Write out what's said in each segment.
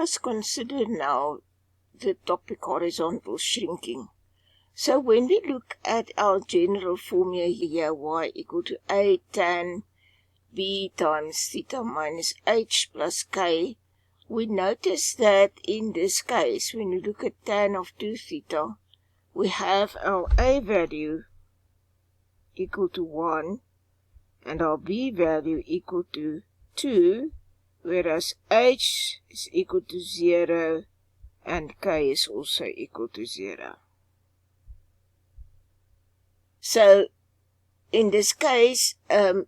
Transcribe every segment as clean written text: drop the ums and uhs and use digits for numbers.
us consider now the topic horizontal shrinking. So when we look at our general formula here, y equal to a tan b times theta minus h plus k, we notice that in this case, when we look at tan of 2 theta, we have our a value equal to 1 and our b value equal to 2, whereas h is equal to 0 and k is also equal to 0. So in this case, the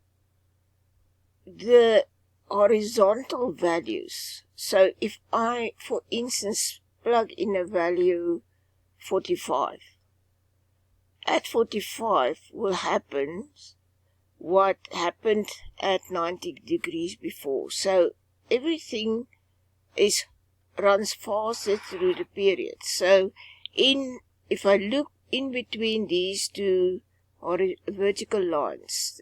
horizontal values, so if I, for instance, plug in a value 45, at 45 will happen what happened at 90 degrees before. So everything runs faster through the period. So if I look in between these two vertical lines,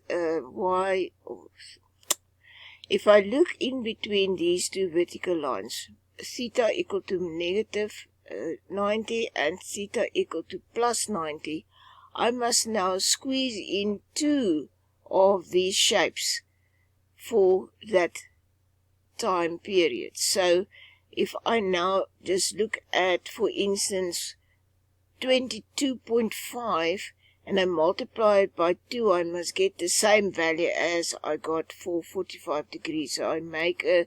if I look in between these two vertical lines, theta equal to negative 90 and theta equal to plus 90, I must now squeeze in two of these shapes for that time period. So if I now just look at, for instance, 22.5 and I multiply it by 2, I must get the same value as I got for 45 degrees. So I make a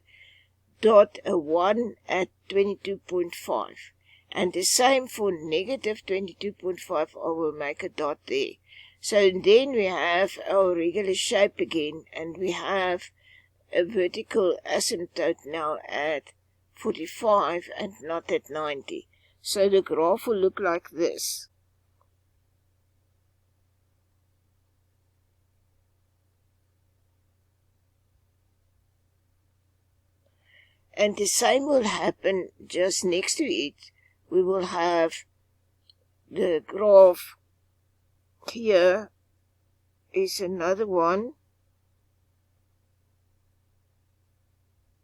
dot, a 1 at 22.5. And the same for negative 22.5, I will make a dot there. So then we have our regular shape again, and we have a vertical asymptote now at 45 and not at 90. So the graph will look like this. And the same will happen just next to it. We will have the graph here is another one.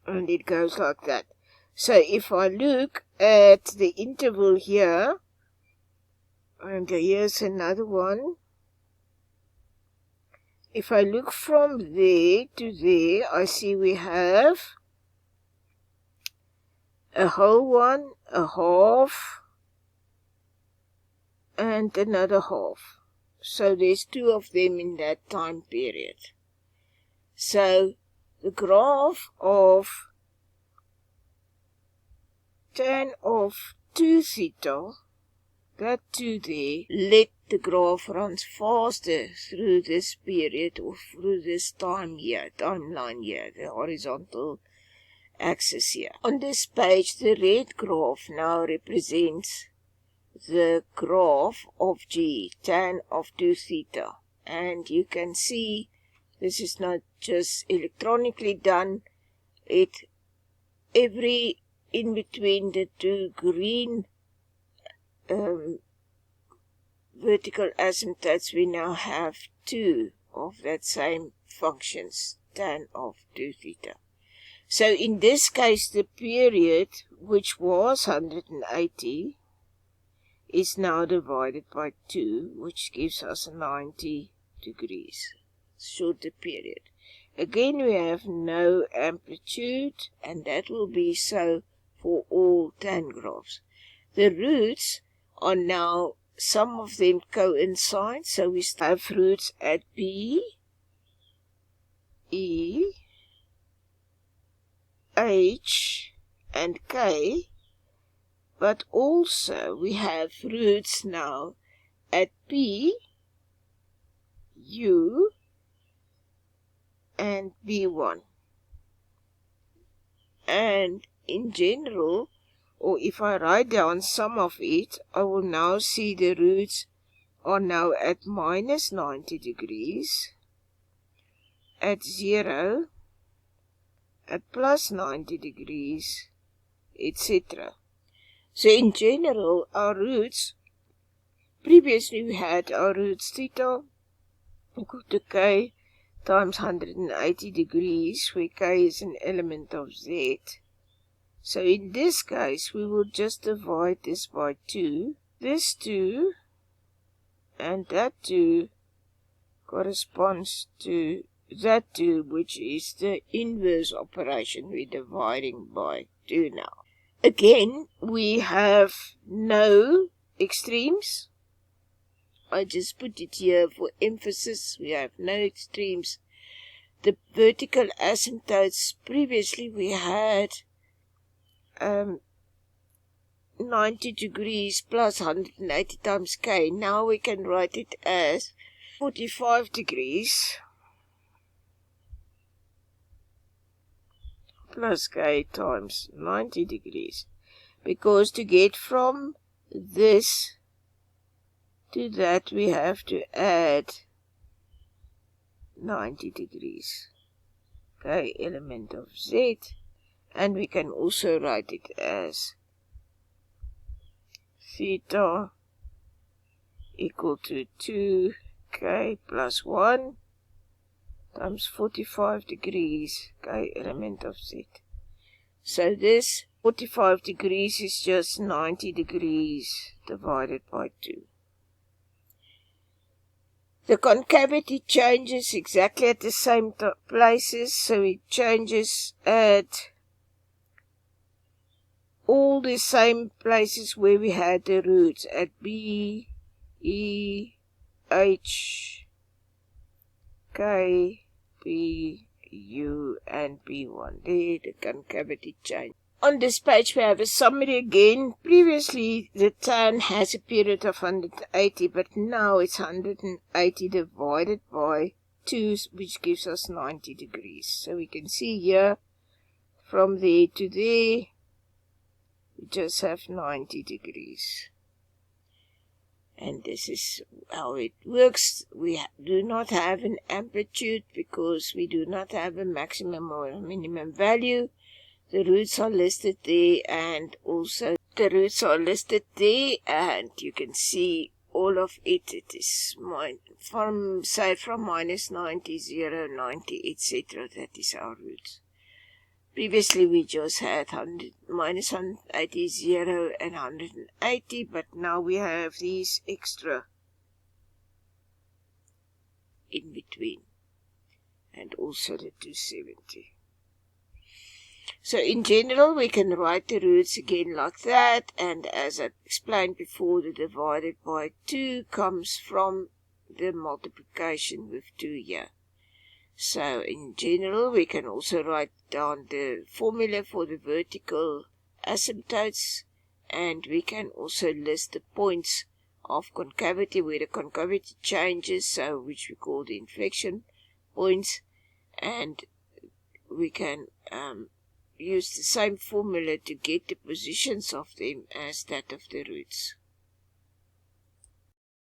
And it goes like that. So if I look at the interval here, and here's another one. If I look from there to there, I see we have a whole one, a half, and another half. So there's two of them in that time period. So the graph of tan of 2 theta, that 2 there, let the graph runs faster through this period or through this timeline here, the horizontal axis here. On this page, the red graph now represents the graph of G, tan of 2 theta. And you can see this is not just electronically done. In between the two green vertical asymptotes, we now have two of that same functions, tan of 2 theta. So in this case, the period, which was 180, is now divided by 2, which gives us 90 degrees, shorter period. Again, we have no amplitude, and that will be so for all tan graphs. The roots are now, some of them coincide, so we have roots at B, E, H, and K, but also we have roots now at P, U, and B1. And in general, or if I write down some of it, I will now see the roots are now at minus 90 degrees, at 0, at plus 90 degrees, etc. So in general, our roots, previously we had our roots theta equal to k times 180 degrees, where k is an element of z. So in this case, we will just divide this by 2. This 2 and that 2 corresponds to that 2, which is the inverse operation. We're dividing by 2 now. Again, we have no extremes. I just put it here for emphasis. We have no extremes. The vertical asymptotes, previously we had 90 degrees plus 180 times k. Now we can write it as 45 degrees plus k times 90 degrees. Because to get from this to that, we have to add 90 degrees. Okay, element of z. And we can also write it as theta equal to 2k plus 1 times 45 degrees, k element of z. So this 45 degrees is just 90 degrees divided by 2. The concavity changes exactly at the same places, so it changes at all the same places where we had the roots, at B, E, H, K, P, U, and P1. There, the concavity change. On this page we have a summary again. Previously the tan has a period of 180, but now it's 180 divided by 2, which gives us 90 degrees. So we can see here, from there to there, we just have 90 degrees. And this is how it works. We do not have an amplitude because we do not have a maximum or a minimum value. The roots are listed there, and also the roots are listed there, and you can see all of it. It is from minus 90, 0, 90, etc. That is our roots. Previously we just had minus 180, 0, and 180, but now we have these extra in between, and also the 270. So in general, we can write the roots again like that, and as I explained before, the divided by 2 comes from the multiplication with 2 here. So in general, we can also write down the formula for the vertical asymptotes, and we can also list the points of concavity where the concavity changes, so which we call the inflection points, and we can use the same formula to get the positions of them as that of the roots.